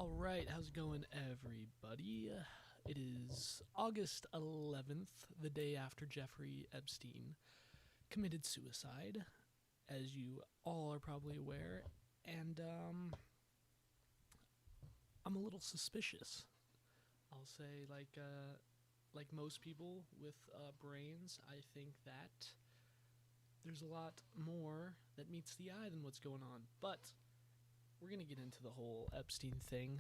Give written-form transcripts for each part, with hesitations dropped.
All right, how's it going, everybody? It is August 11th, the day after Jeffrey Epstein committed suicide, as you all are probably aware, and I'm a little suspicious. I'll say, like most people with brains, I think that there's a lot more that meets the eye than what's going on. But we're gonna get into the whole Epstein thing.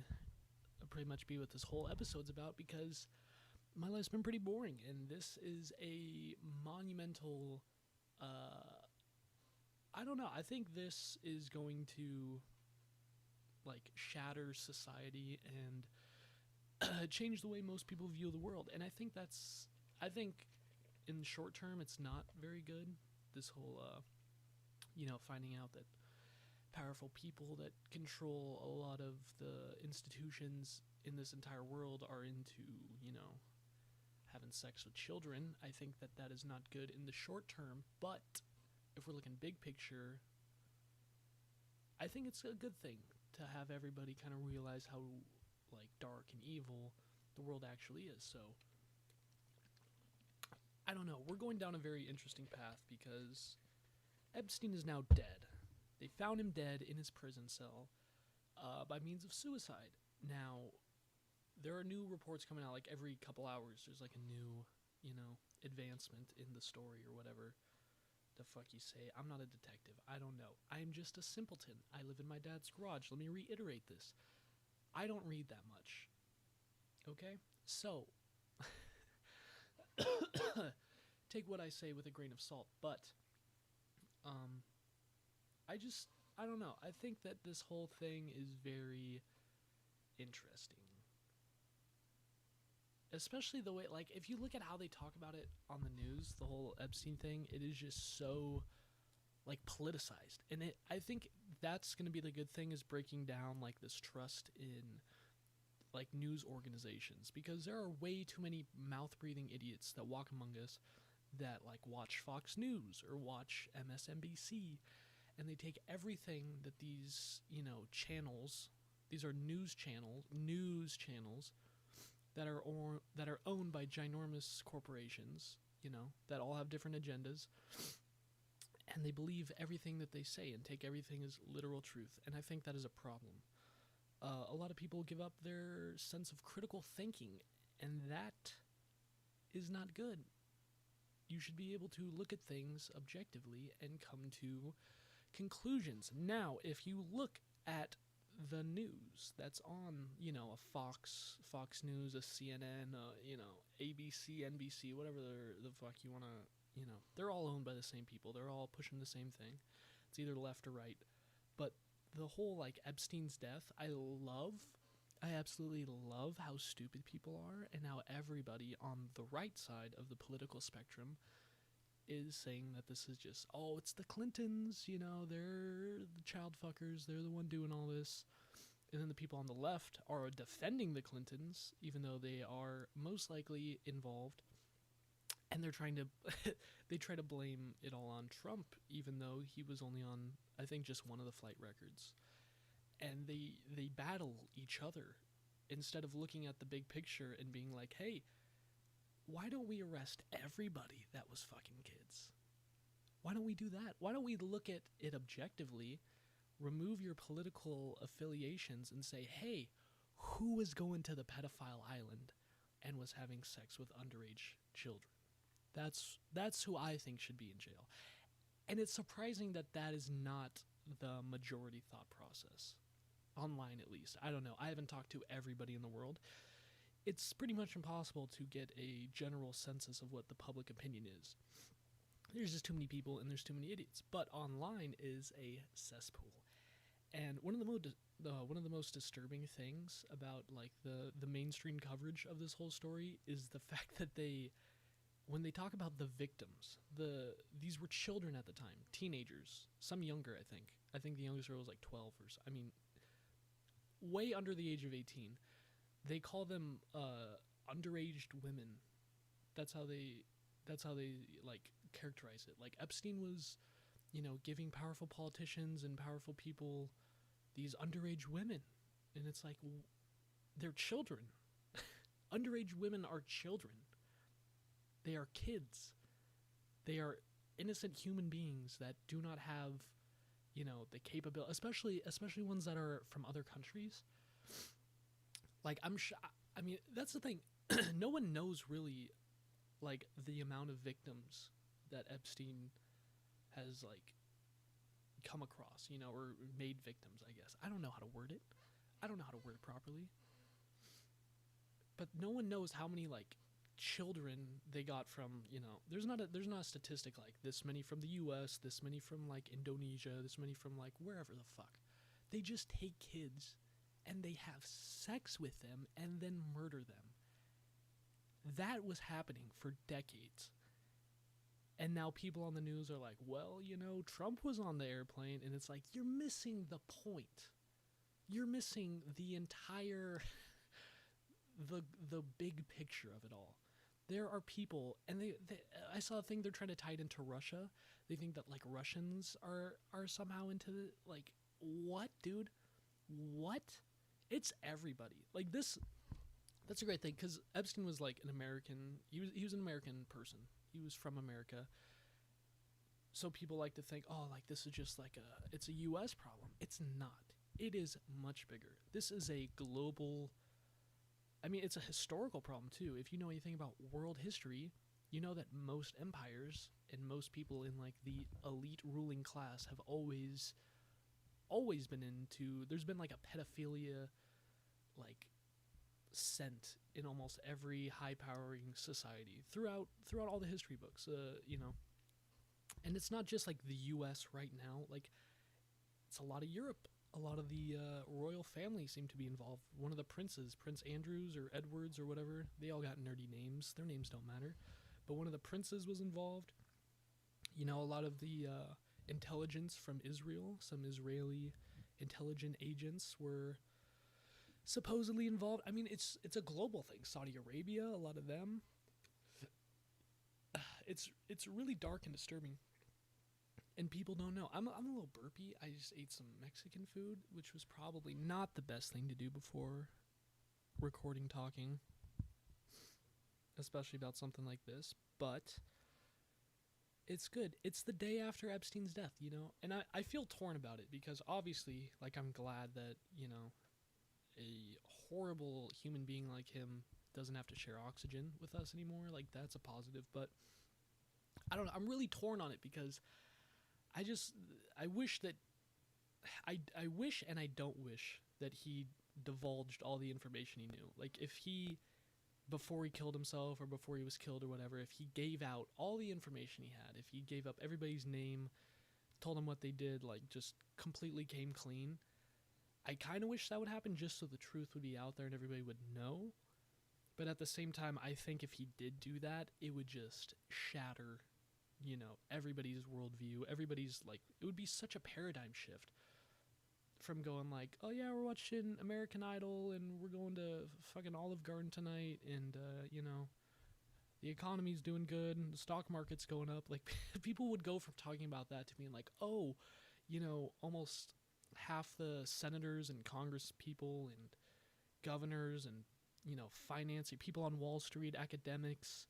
Pretty much be what this whole episode's about because my life's been pretty boring, and this is a monumental. I don't know. I think this is going to like shatter society and change the way most people view the world. And I think that's. I think in the short term, it's not very good. This whole, finding out that powerful people that control a lot of the institutions in this entire world are into, having sex with children. I think that that is not good in the short term, but if we're looking big picture, I think it's a good thing to have everybody kind of realize how, like, dark and evil the world actually is. So, I don't know. We're going down a very interesting path because Epstein is now dead. They found him dead in his prison cell by means of suicide. Now, there are new reports coming out like every couple hours. There's like a new, advancement in the story or whatever the fuck you say. I'm not a detective. I don't know. I'm just a simpleton. I live in my dad's garage. Let me reiterate this. I don't read that much. Okay? So, take what I say with a grain of salt, but I don't know. I think that this whole thing is very interesting. Especially the way, like, if you look at how they talk about it on the news, the whole Epstein thing, it is just so, like, politicized. And I think that's going to be the good thing, is breaking down, like, this trust in, like, news organizations. Because there are way too many mouth-breathing idiots that walk among us that, like, watch Fox News or watch MSNBC, and they take everything that these, channels, these are news channels that are owned by ginormous corporations, that all have different agendas, and they believe everything that they say and take everything as literal truth. And I think that is a problem. A lot of people give up their sense of critical thinking, and that is not good. You should be able to look at things objectively and come to conclusions. Now, if you look at the news that's on, a Fox News, a CNN, ABC, NBC, whatever the fuck you want to, they're all owned by the same people. They're all pushing the same thing. It's either left or right. But the whole, like, Epstein's death, I absolutely love how stupid people are and how everybody on the right side of the political spectrum is saying that this is just, it's the Clintons, they're the child fuckers, they're the one doing all this. And then the people on the left are defending the Clintons, even though they are most likely involved. And they're trying to, they try to blame it all on Trump, even though he was only on, I think, just one of the flight records. And they battle each other instead of looking at the big picture and being like, hey, why don't we arrest everybody that was fucking kids? Why don't we do that? Why don't we look at it objectively, remove your political affiliations, and say, hey, who was going to the pedophile island and was having sex with underage children? That's who I think should be in jail. And it's surprising that that is not the majority thought process. Online, at least. I don't know. I haven't talked to everybody in the world. It's pretty much impossible to get a general census of what the public opinion is. There's just too many people and there's too many idiots. But online is a cesspool. And one of the most disturbing things about, like, the mainstream coverage of this whole story is the fact that when they talk about the victims, these were children at the time, teenagers, some younger, I think. I think the youngest girl was like 12 or so. I mean, way under the age of 18. They call them underaged women. That's how they like characterize it. Like, Epstein was, giving powerful politicians and powerful people these underage women. And it's like, they're children. Underage women are children. They are kids. They are innocent human beings that do not have, the capability, especially ones that are from other countries. Like, I mean, that's the thing. No one knows really, like, the amount of victims that Epstein has, like, come across, or made victims, I guess. I don't know how to word it. I don't know how to word it properly. But no one knows how many, like, children they got from, there's not a statistic like this many from the US, this many from, like, Indonesia, this many from, like, wherever the fuck. They just take kids and they have sex with them and then murder them. That was happening for decades. And now people on the news are like, well, Trump was on the airplane, and it's like, you're missing the point. You're missing the entire the big picture of it all. There are people, and I saw a thing, they're trying to tie it into Russia. They think that, like, Russians are somehow into the, like, what, dude? What? It's everybody. Like, this, that's a great thing, because Epstein was, like, an American, he was an American person. He was from America. So people like to think, oh, like, this is just like it's a U.S. problem. It's not. It is much bigger. This is a global, I mean, it's a historical problem too. If you know anything about world history, you know that most empires and most people in, like, the elite ruling class have always been into, there's been, like, a pedophilia, like, scent in almost every high-powering society throughout all the history books, and it's not just, like, the U.S. right now. Like, it's a lot of Europe. A lot of the royal family seem to be involved. One of the princes, Prince Andrews or Edwards or whatever, they all got nerdy names. Their names don't matter, but one of the princes was involved. A lot of the intelligence from Israel, some Israeli intelligent agents were supposedly involved. I mean, it's a global thing. Saudi Arabia, a lot of them. It's really dark and disturbing, and people don't know. I'm a little burpy. I just ate some Mexican food, which was probably not the best thing to do before recording talking, especially about something like this, but it's good. It's the day after Epstein's death, and I feel torn about it, because obviously, like, I'm glad that, a horrible human being like him doesn't have to share oxygen with us anymore. Like, that's a positive, but I don't know. I'm really torn on it, because I wish that, I wish and I don't wish that he divulged all the information he knew. Like, if he, before he killed himself or before he was killed or whatever, if he gave out all the information he had, if he gave up everybody's name, told them what they did, like, just completely came clean, I kind of wish that would happen, just so the truth would be out there and everybody would know. But at the same time, I think if he did do that, it would just shatter, everybody's worldview. Everybody's, like, it would be such a paradigm shift from going like, oh yeah, we're watching American Idol and we're going to fucking Olive Garden tonight, and the economy's doing good and the stock market's going up. Like, people would go from talking about that to being like, oh, almost half the senators and Congress people and governors and, finance people on Wall Street, academics,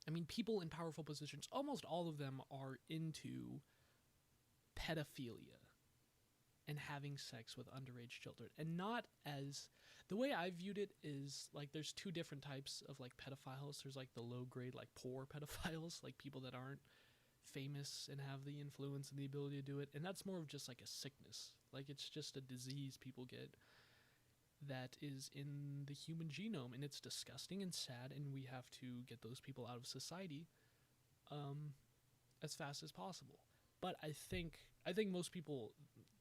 I mean, people in powerful positions, almost all of them are into pedophilia and having sex with underage children. And not as, the way I viewed it is, like, there's two different types of, like, pedophiles. There's, like, the low grade, like, poor pedophiles, like people that aren't famous and have the influence and the ability to do it. And that's more of just, like, a sickness. Like, it's just a disease people get that is in the human genome, and it's disgusting and sad, and we have to get those people out of society as fast as possible. But I think most people,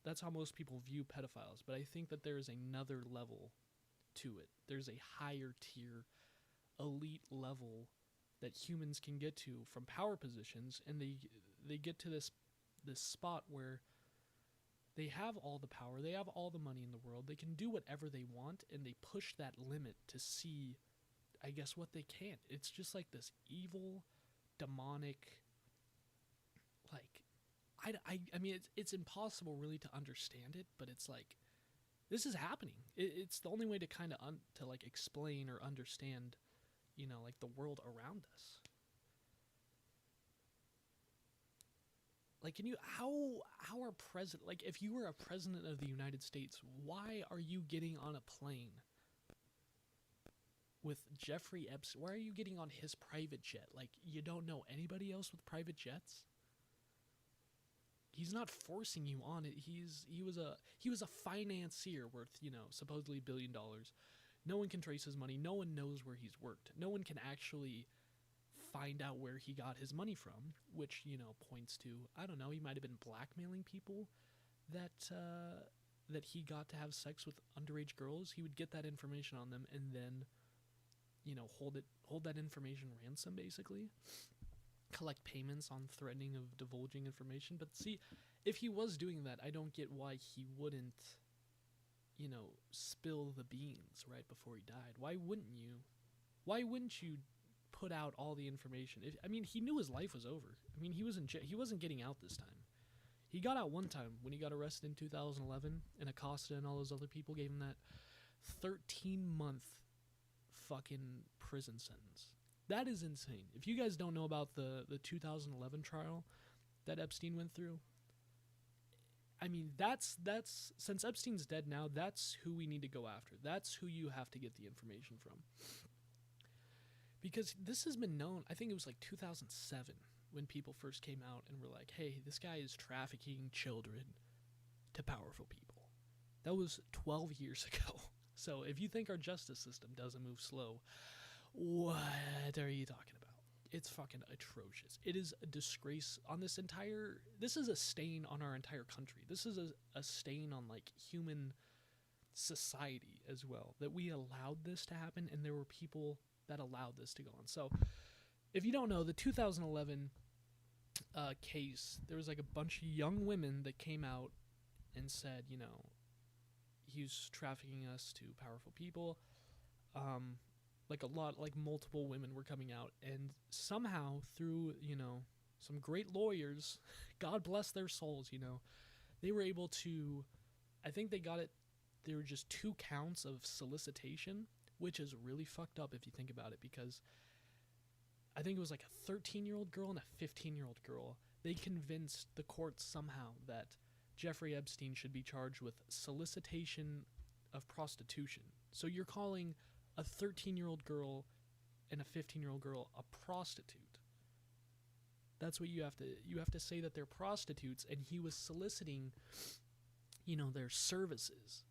that's how most people view pedophiles, but I think that there is another level to it. There's a higher tier, elite level that humans can get to from power positions, and they get to this spot where they have all the power, they have all the money in the world, they can do whatever they want, and they push that limit to see, I guess, what they can. It's just like this evil, demonic, like, I mean, it's impossible really to understand it, but it's like, This is happening. It's the only way to kind of to like explain or understand, like the world around us. Like, how are president, like, if you were a president of the United States, why are you getting on a plane with Jeffrey Epstein? Why are you getting on his private jet? Like, you don't know anybody else with private jets? He's not forcing you on it. He was a financier worth, supposedly $1 billion. No one can trace his money. No one knows where he's worked. No one can actually find out where he got his money from, which, points to, I don't know, he might have been blackmailing people that he got to have sex with underage girls. He would get that information on them and then, hold that information ransom, basically. Collect payments on threatening of divulging information. But see, if he was doing that, I don't get why he wouldn't, spill the beans right before he died. Why wouldn't you put out all the information? He knew his life was over. He wasn't getting out this time. He got out one time when he got arrested in 2011, and Acosta and all those other people gave him that 13-month fucking prison sentence. That is insane. If you guys don't know about the 2011 trial that Epstein went through, that's since Epstein's dead now, that's who we need to go after. That's who you have to get the information from. Because this has been known, I think it was like 2007 when people first came out and were like, hey, this guy is trafficking children to powerful people. That was 12 years ago. So if you think our justice system doesn't move slow, what are you talking about? It's fucking atrocious. It is a disgrace on this is a stain on our entire country. This is a stain on like human society as well, that we allowed this to happen, and there were people that allowed this to go on. So if you don't know, the 2011 case, there was like a bunch of young women that came out and said, he's trafficking us to powerful people. Like multiple women were coming out, and somehow through, some great lawyers, God bless their souls, they were able to, I think they got it, there were just 2 counts of solicitation, which is really fucked up if you think about it, because I think it was like a 13-year-old girl and a 15-year-old girl. They convinced the court somehow that Jeffrey Epstein should be charged with solicitation of prostitution. So you're calling a 13-year-old girl and a 15-year-old girl a prostitute. That's what you have to say, that they're prostitutes, and he was soliciting, their services.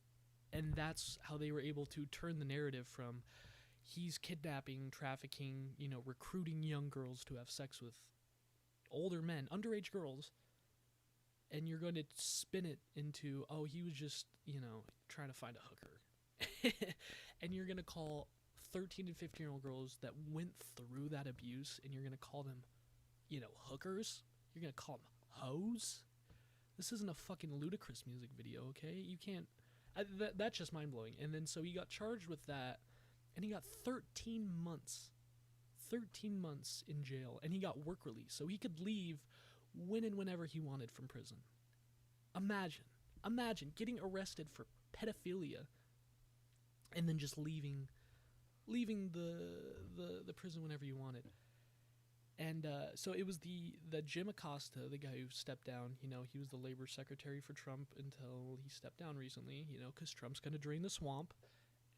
And that's how they were able to turn the narrative from he's kidnapping, trafficking, recruiting young girls to have sex with older men, underage girls, and you're going to spin it into, oh, he was just, trying to find a hooker. And you're going to call 13 and 15-year-old girls that went through that abuse, and you're going to call them, hookers? You're going to call them hoes? This isn't a fucking Ludacris music video, okay? You can't... that's just mind-blowing. And then so he got charged with that, and he got 13 months. 13 months in jail, and he got work release, so he could leave when and whenever he wanted from prison. Imagine getting arrested for pedophilia and then just leaving the prison whenever you wanted. And so it was the Jim Acosta, the guy who stepped down. He was the labor secretary for Trump until he stepped down recently, because Trump's going to drain the swamp.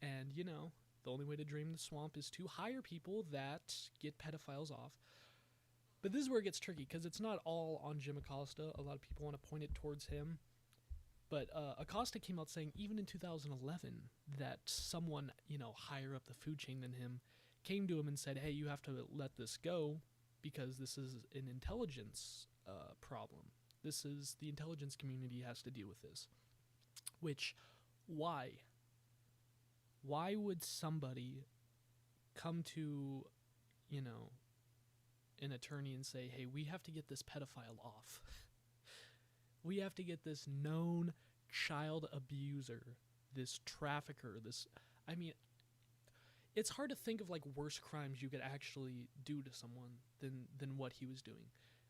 And, the only way to drain the swamp is to hire people that get pedophiles off. But this is where it gets tricky, because it's not all on Jim Acosta. A lot of people want to point it towards him. But Acosta came out saying, even in 2011, that someone, higher up the food chain than him, came to him and said, hey, you have to let this go, because this is an intelligence problem. The intelligence community has to deal with this. Which, why? Why would somebody come to, an attorney and say, hey, we have to get this pedophile off. We have to get this known child abuser, this trafficker, it's hard to think of like worse crimes you could actually do to someone than what he was doing.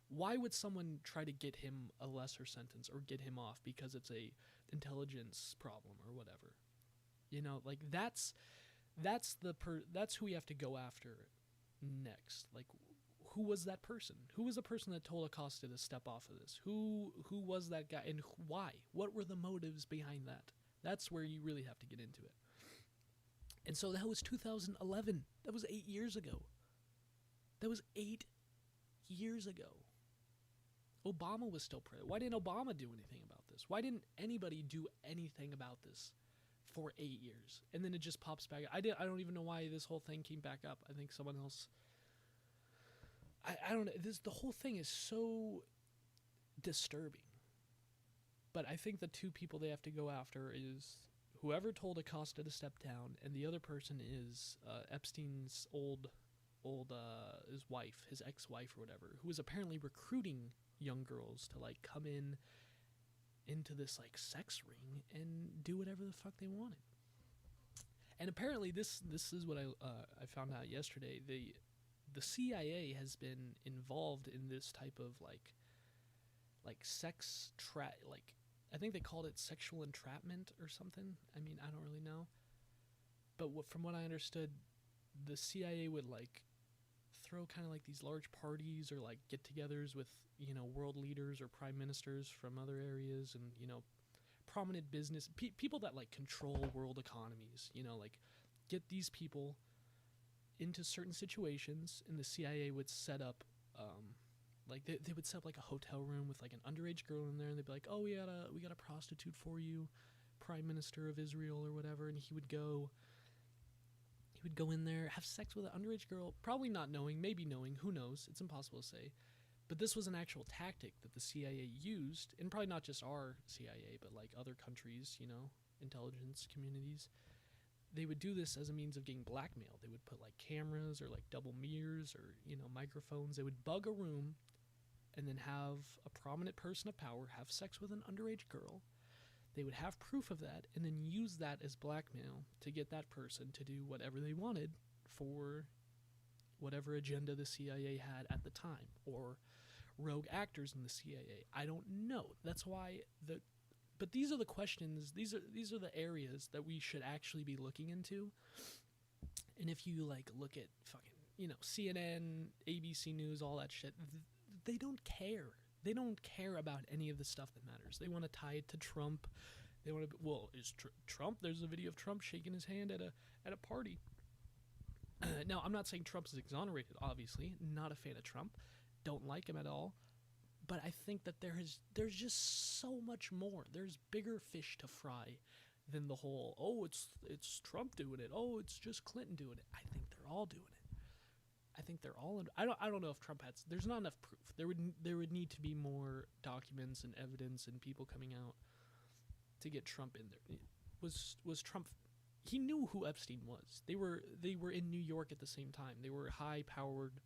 Why would someone try to get him a lesser sentence or get him off because it's intelligence problem or whatever. Like that's that's who we have to go after next. Like, who was that person? Who was the person that told Acosta to step off of this? Who was that guy, and why? What were the motives behind that? That's where you really have to get into it. And so that was 2011. That was 8 years ago. That was 8 years ago. Obama was still president. Why didn't Obama do anything about this? Why didn't anybody do anything about this for 8 years? And then it just pops back. I don't even know why this whole thing came back up. I think someone else. I don't know. The whole thing is so disturbing. But I think the two people they have to go after is whoever told Acosta to step down, and the other person is Epstein's his wife, his ex-wife or whatever, who was apparently recruiting young girls to like come into this like sex ring and do whatever the fuck they wanted. And apparently this is what I found out yesterday. The CIA has been involved in this type of like sex I think they called it sexual entrapment or something. I mean, I don't really know. But from what I understood, the CIA would like throw kind of like these large parties or like get-togethers with, world leaders or prime ministers from other areas and, prominent business people that like control world economies, like get these people into certain situations, and the CIA would set up like they would set up like a hotel room with like an underage girl in there, and they'd be like, oh, we got a prostitute for you, Prime Minister of Israel or whatever, and he would go in there, have sex with an underage girl, probably not knowing, maybe knowing, who knows, it's impossible to say. But this was an actual tactic that the CIA used, and probably not just our CIA, but like other countries, intelligence communities. They would do this as a means of getting blackmail. They would put like cameras or like double mirrors or, microphones. They would bug a room and then have a prominent person of power have sex with an underage girl. They would have proof of that and then use that as blackmail to get that person to do whatever they wanted for whatever agenda the CIA had at the time, or rogue actors in the CIA. I don't know. That's why but these are the questions, these are the areas that we should actually be looking into. And if you like look at fucking, CNN, ABC News, all that shit, they don't care. They don't care about any of the stuff that matters. They want to tie it to Trump. They want to, is Trump, there's a video of Trump shaking his hand at a party. Now, I'm not saying Trump is exonerated, obviously. Not a fan of Trump. Don't like him at all. But I think that there's just so much more. There's bigger fish to fry than the whole, oh, it's Trump doing it. Oh, it's just Clinton doing it. I think they're all doing it. I think they're all I don't know if Trump has. There's not enough proof. There would need to be more documents and evidence and people coming out to get Trump in there. Was Trump? He knew who Epstein was. They were in New York at the same time. They were high-powered.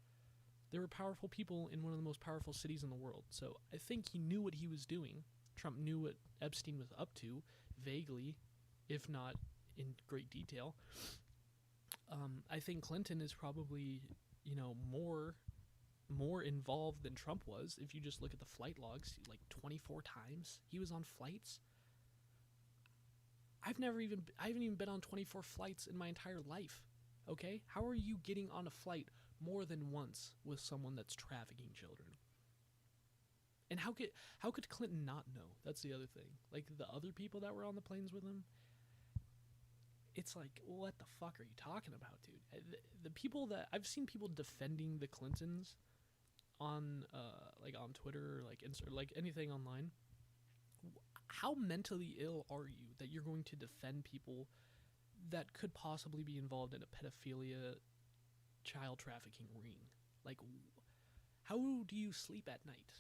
They were powerful people in one of the most powerful cities in the world. So I think he knew what he was doing. Trump knew what Epstein was up to, vaguely, if not in great detail. I think Clinton is probably, more involved than Trump was. If you just look at the flight logs, like 24 times he was on flights. I haven't even been on 24 flights in my entire life. Okay? How are you getting on a flight more than once with someone that's trafficking children? And how could Clinton not know? That's the other thing. Like, the other people that were on the planes with him, it's like, what the fuck are you talking about, dude? The people that I've seen people defending the Clintons on on Twitter, like Insta, like anything online. How mentally ill are you that you're going to defend people that could possibly be involved in a pedophilia, child trafficking ring? Like, how do you sleep at night?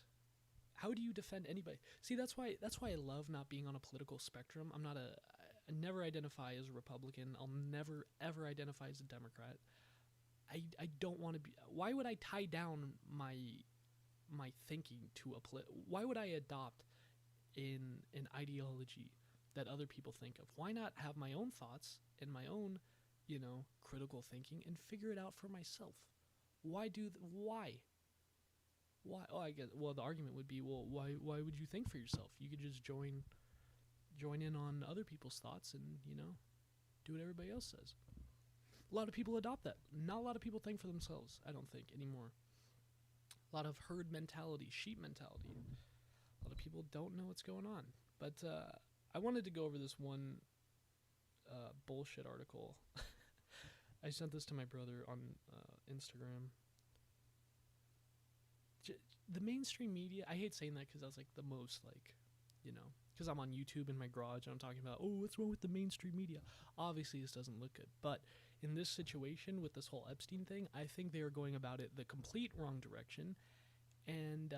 How do you defend anybody? See, that's why I love not being on a political spectrum. I never identify as a Republican. I'll never ever identify as a Democrat. I don't want to be. Why would I tie down my thinking to a why would I adopt in an ideology that other people think of? Why not have my own thoughts and my own, critical thinking and figure it out for myself? Why? Oh, I guess. Well, the argument would be, well, why would you think for yourself? You could just join join in on other people's thoughts and, do what everybody else says. A lot of people adopt that. Not a lot of people think for themselves, I don't think, anymore. A lot of herd mentality, sheep mentality. A lot of people don't know what's going on. But I wanted to go over this one bullshit article. I sent this to my brother on Instagram. The mainstream media, I hate saying that because that's like the most because I'm on YouTube in my garage and I'm talking about, what's wrong with the mainstream media? Obviously, this doesn't look good. But in this situation with this whole Epstein thing, I think they are going about it the complete wrong direction. And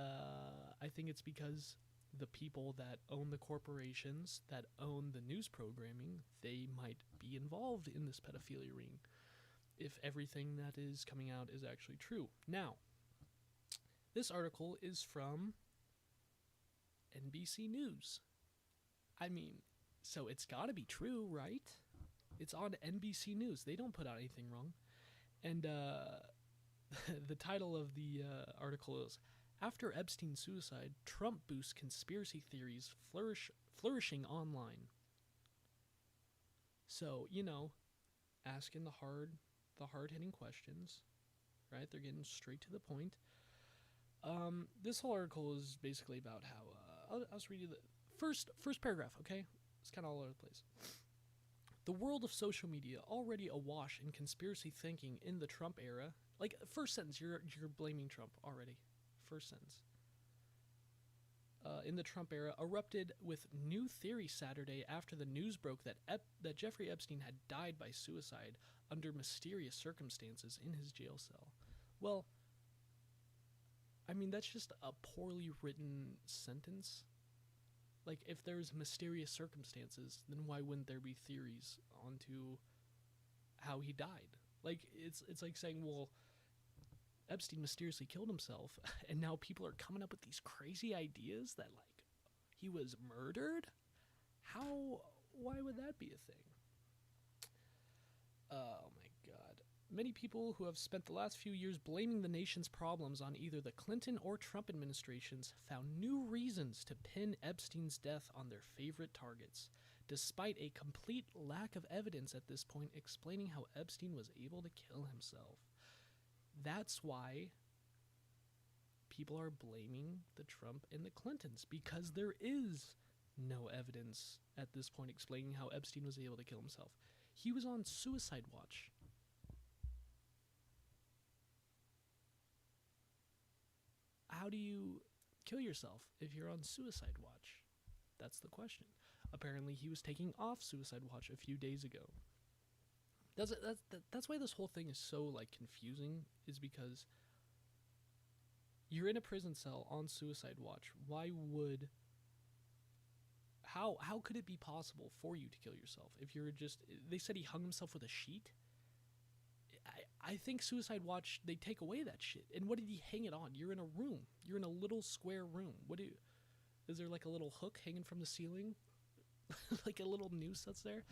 I think it's because the people that own the corporations, that own the news programming, they might be involved in this pedophilia ring if everything that is coming out is actually true. Now, this article is from NBC News. I mean, so it's got to be true, right? It's on NBC News. They don't put out anything wrong. And the title of the article is, After Epstein's Suicide, Trump Boosts Conspiracy Theories Flourishing Online. So, asking the hard-hitting questions, right? They're getting straight to the point. This whole article is basically about how, I'll just read you the first paragraph, okay? It's kind of all over the place. The world of social media, already awash in conspiracy thinking in the Trump era. Like, first sentence, you're blaming Trump already. First sentence. In the Trump era, erupted with new theory Saturday after the news broke that Jeffrey Epstein had died by suicide under mysterious circumstances in his jail cell. Well, I mean, that's just a poorly written sentence. Like, if there's mysterious circumstances, then why wouldn't there be theories onto how he died? Like, it's like saying, well, Epstein mysteriously killed himself, and now people are coming up with these crazy ideas that, like, he was murdered? Why would that be a thing? Oh my god. Many people who have spent the last few years blaming the nation's problems on either the Clinton or Trump administrations found new reasons to pin Epstein's death on their favorite targets, despite a complete lack of evidence at this point explaining how Epstein was able to kill himself. That's why people are blaming the Trump and the Clintons, because there is no evidence at this point explaining how Epstein was able to kill himself. He was on suicide watch. How do you kill yourself if you're on suicide watch? That's the question. Apparently, he was taking off suicide watch a few days ago. That's why this whole thing is so, like, confusing, is because you're in a prison cell on suicide watch. How could it be possible for you to kill yourself if you're just... They said he hung himself with a sheet? I think suicide watch, they take away that shit. And what did he hang it on? You're in a room. You're in a little square room. Is there like a little hook hanging from the ceiling? Like a little noose that's there?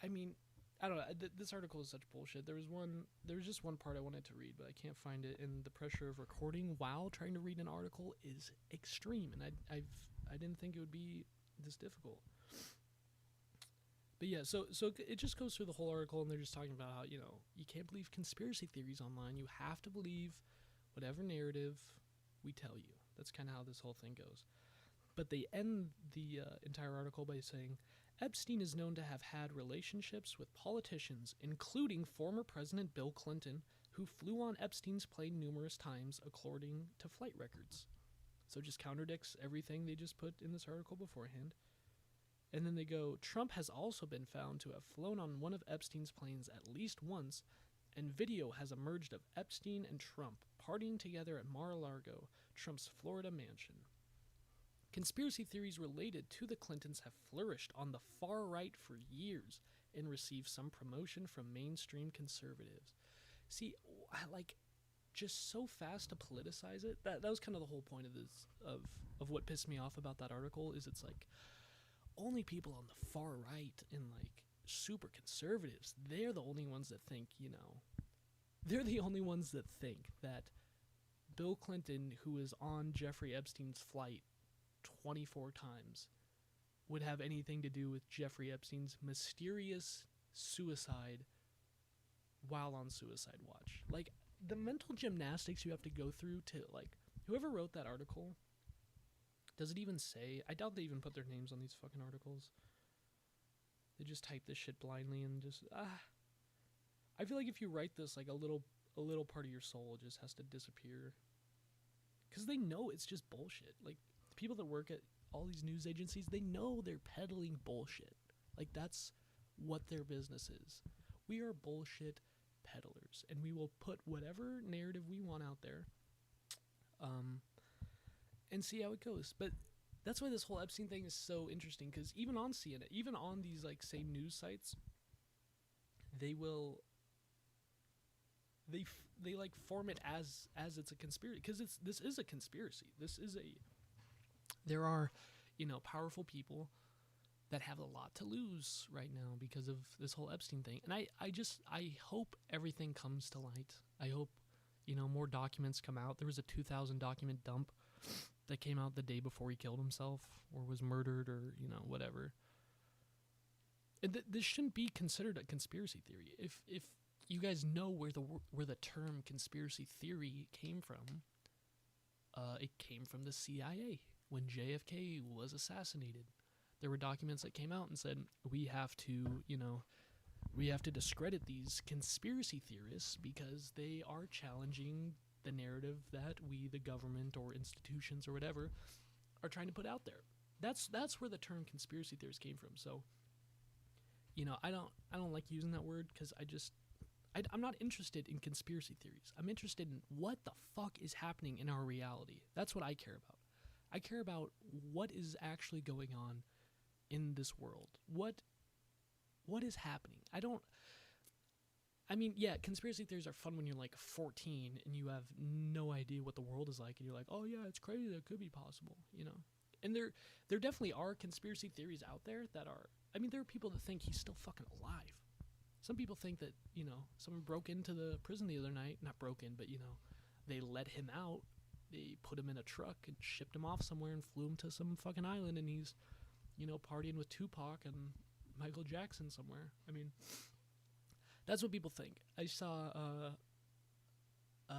I mean, I don't know. This article is such bullshit. There was just one part I wanted to read, but I can't find it. And the pressure of recording while trying to read an article is extreme. And I didn't think it would be this difficult. But yeah, so it just goes through the whole article, and they're just talking about how, you can't believe conspiracy theories online. You have to believe whatever narrative we tell you. That's kind of how this whole thing goes. But they end the entire article by saying, Epstein is known to have had relationships with politicians, including former President Bill Clinton, who flew on Epstein's plane numerous times, according to flight records. So it just contradicts everything they just put in this article beforehand. And then they go, Trump has also been found to have flown on one of Epstein's planes at least once, and video has emerged of Epstein and Trump partying together at Mar-a-Lago, Trump's Florida mansion. Conspiracy theories related to the Clintons have flourished on the far right for years and received some promotion from mainstream conservatives. See, just so fast to politicize it. That was kind of the whole point of this, of what pissed me off about that article, is it's like, only people on the far right and, like, super conservatives, they're the only ones that think, they're the only ones that think that Bill Clinton, who is on Jeffrey Epstein's flight 24 times, would have anything to do with Jeffrey Epstein's mysterious suicide while on suicide watch. Like, the mental gymnastics you have to go through to, like, whoever wrote that article, does it even say? I doubt they even put their names on these fucking articles. They just type this shit blindly and just, I feel like if you write this, like, a little part of your soul just has to disappear. Because they know it's just bullshit. Like, the people that work at all these news agencies, they know they're peddling bullshit. Like, that's what their business is. We are bullshit peddlers, and we will put whatever narrative we want out there, and see how it goes. But that's why this whole Epstein thing is so interesting, because even on CNN, even on these, like, same news sites, they like form it as it's a conspiracy, because this is a conspiracy. There are, powerful people that have a lot to lose right now because of this whole Epstein thing. And I hope everything comes to light. I hope, more documents come out. There was a 2,000 document dump that came out the day before he killed himself or was murdered, or, whatever. And this shouldn't be considered a conspiracy theory. If you guys know where the term conspiracy theory came from, it came from the CIA when JFK was assassinated. There were documents that came out and said, we have to discredit these conspiracy theorists because they are challenging the narrative that we, the government or institutions or whatever, are trying to put out there. That's where the term conspiracy theorist came from. So, I don't like using that word, because I'm not interested in conspiracy theories. I'm interested in what the fuck is happening in our reality. That's what I care about. I care about what is actually going on in this world. What is happening? Conspiracy theories are fun when you're like 14 and you have no idea what the world is like, and you're like, oh yeah, it's crazy, that could be possible, And there definitely are conspiracy theories out there that are, there are people that think he's still fucking alive. Some people think that, someone broke into the prison the other night, not broke in, but, they let him out. They put him in a truck and shipped him off somewhere and flew him to some fucking island, and he's, partying with Tupac and Michael Jackson somewhere. That's what people think. I saw,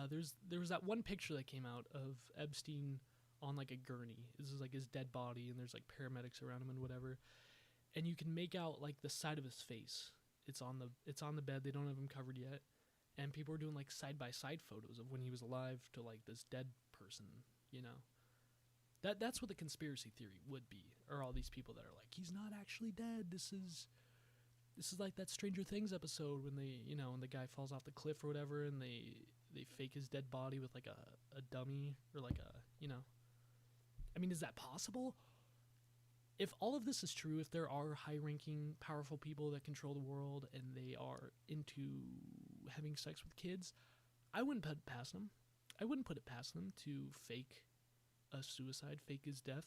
there was that one picture that came out of Epstein on, like, a gurney. This is, like, his dead body, and there's, like, paramedics around him and whatever. And you can make out, like, the side of his face. It's on the bed. They don't have him covered yet. And people are doing, like, side-by-side photos of when he was alive to, like, this dead person, That's what the conspiracy theory would be, or all these people that are like, he's not actually dead. This is like that Stranger Things episode when they, when the guy falls off the cliff or whatever, and they fake his dead body with, like, a dummy, or, like, is that possible? If all of this is true, if there are high-ranking, powerful people that control the world and they are into having sex with kids, I wouldn't put it past them. I wouldn't put it past them to fake a suicide, fake his death,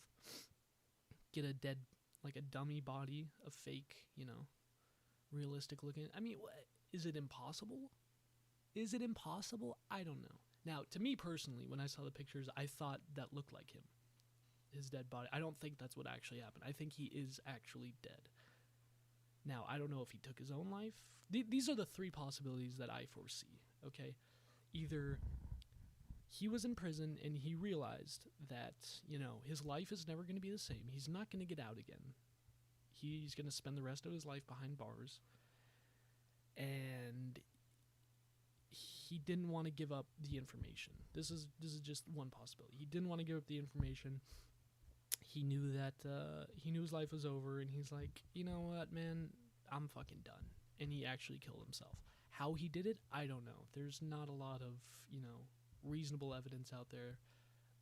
get a dead, like, a dummy body, a fake, realistic looking. Is it impossible? Is it impossible? I don't know. Now, to me personally, when I saw the pictures, I thought that looked like him. His dead body. I don't think that's what actually happened. I think he is actually dead. Now, I don't know if he took his own life. These are the three possibilities that I foresee, okay? Either he was in prison and he realized that, his life is never going to be the same. He's not going to get out again. He's going to spend the rest of his life behind bars. And he didn't want to give up the information. This is just one possibility. He didn't want to give up the information. He knew that, he knew his life was over, and he's like, you know what, man, I'm fucking done. And he actually killed himself. How he did it, I don't know. There's not a lot of, reasonable evidence out there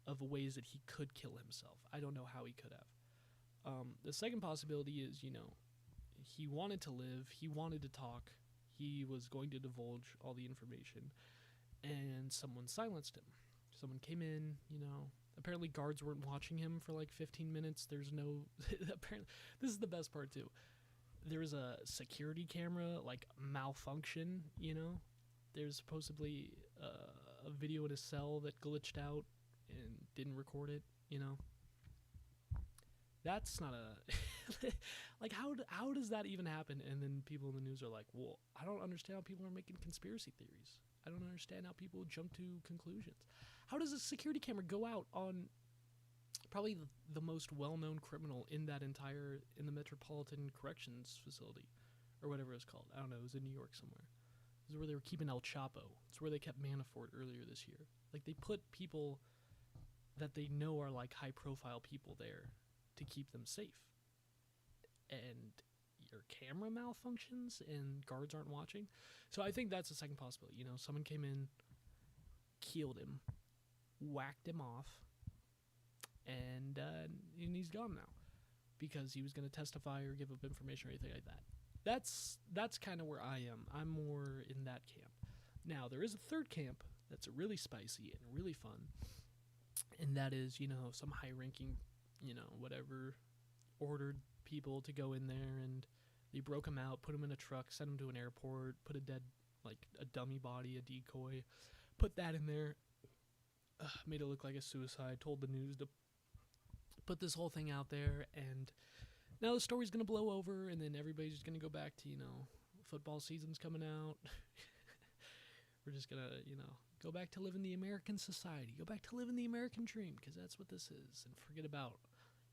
of ways that he could kill himself. I don't know how he could have. The second possibility is, he wanted to live, he wanted to talk, he was going to divulge all the information, and someone silenced him. Someone came in, apparently guards weren't watching him for like 15 minutes. There's no, apparently, this is the best part too. There was a security camera, like, malfunction, There's supposedly a video in his cell that glitched out and didn't record it, That's not a like how does that even happen? And then people in the news are like, well, I don't understand how people are making conspiracy theories. I don't understand how people jump to conclusions. How does a security camera go out on probably the most well-known criminal in the Metropolitan Corrections Facility, or whatever it's called? I don't know. It was in New York somewhere. This is where they were keeping El Chapo. It's where they kept Manafort earlier this year. Like, they put people that they know are like high-profile people there to keep them safe. And your camera malfunctions and guards aren't watching. So I think that's a second possibility. You know, someone came in, killed him, whacked him off, and he's gone now because he was going to testify or give up information or anything like that. That's kind of where I am. I'm more in that camp. Now, there is a third camp that's really spicy and really fun, and that is, you know, some high-ranking, you know, whatever, ordered people to go in there, and they broke him out, put him in a truck, sent him to an airport, put a dead, like, a dummy body, a decoy, put that in there, made it look like a suicide, told the news to put this whole thing out there, and now the story's going to blow over, and then everybody's going to go back to, you know, football season's coming out. We're just going to, you know, go back to living the American society, go back to living the American dream, because that's what this is, and forget about,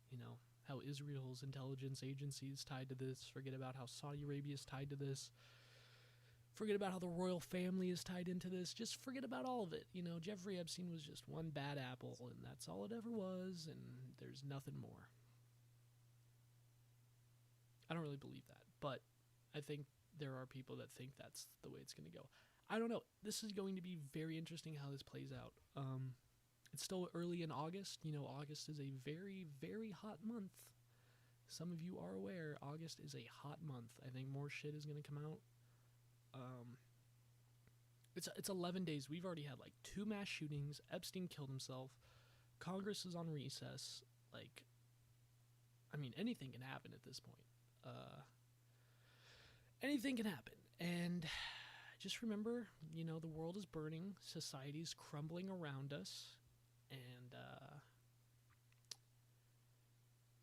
you know, how Israel's intelligence agency is tied to this, forget about how Saudi Arabia is tied to this, forget about how the royal family is tied into this, just forget about all of it. You know, Jeffrey Epstein was just one bad apple, and that's all it ever was, and there's nothing more. I don't really believe that, but I think there are people that think that's the way it's going to go. I don't know. This is going to be very interesting how this plays out. It's still early in August. You know, August is a very, very hot month. Some of you are aware, August is a hot month. I think more shit is going to come out. It's 11 days. We've already had like 2 mass shootings. Epstein killed himself. Congress is on recess. Like, I mean, anything can happen at this point. Anything can happen. And just remember, you know, the world is burning. Society's crumbling around us. And,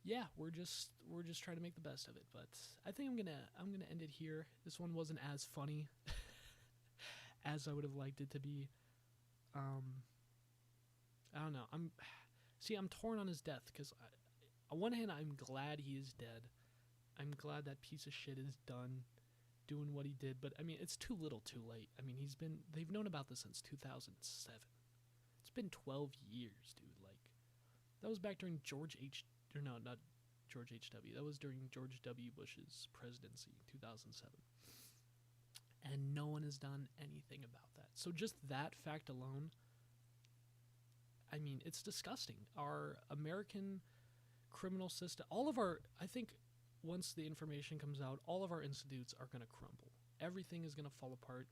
yeah, we're just trying to make the best of it. But I think I'm gonna end it here. This one wasn't as funny as I would have liked it to be. I don't know. I'm torn on his death, because on one hand, I'm glad he is dead. I'm glad that piece of shit is done doing what he did, but I mean, it's too little too late. I mean, they've known about this since 2007. It's been 12 years, dude. Like, that was back during not George H.W. That was during George W. Bush's presidency, 2007. And no one has done anything about that. So just that fact alone, I mean, it's disgusting. Our American criminal system, I think once the information comes out, all of our institutes are going to crumble. Everything is going to fall apart.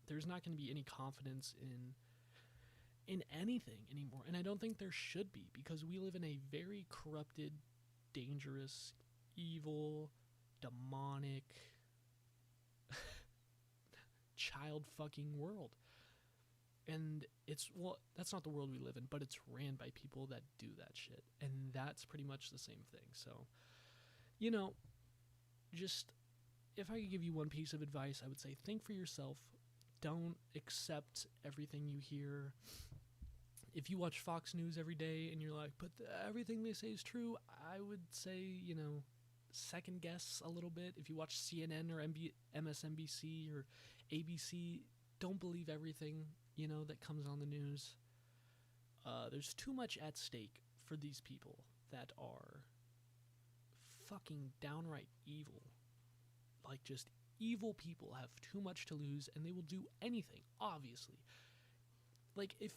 There's not going to be any confidence in anything anymore. And I don't think there should be, because we live in a very corrupted, dangerous, evil, demonic, child-fucking world. And that's not the world we live in, but it's ran by people that do that shit. And that's pretty much the same thing. So, you know, just, if I could give you one piece of advice, I would say think for yourself. Don't accept everything you hear. If you watch Fox News every day and you're like, but everything they say is true, I would say, you know, second guess a little bit. If you watch CNN or MSNBC or ABC, don't believe everything, you know, that comes on the news. There's too much at stake for these people that are fucking downright evil. Like, just evil people have too much to lose, and they will do anything, obviously. Like, if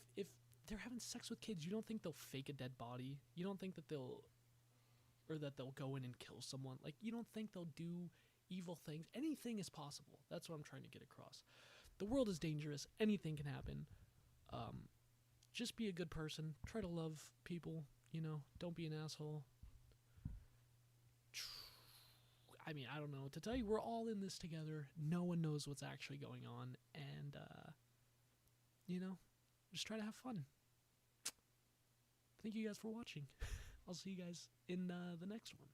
they're having sex with kids, you don't think they'll fake a dead body? You don't think that they'll go in and kill someone? Like, you don't think they'll do evil things? Anything is possible. That's what I'm trying to get across. The world is dangerous. Anything can happen. Just be a good person. Try to love people, you know. Don't be an asshole. I mean, I don't know what to tell you. We're all in this together. No one knows what's actually going on. And, you know, just try to have fun. Thank you guys for watching. I'll see you guys in the next one.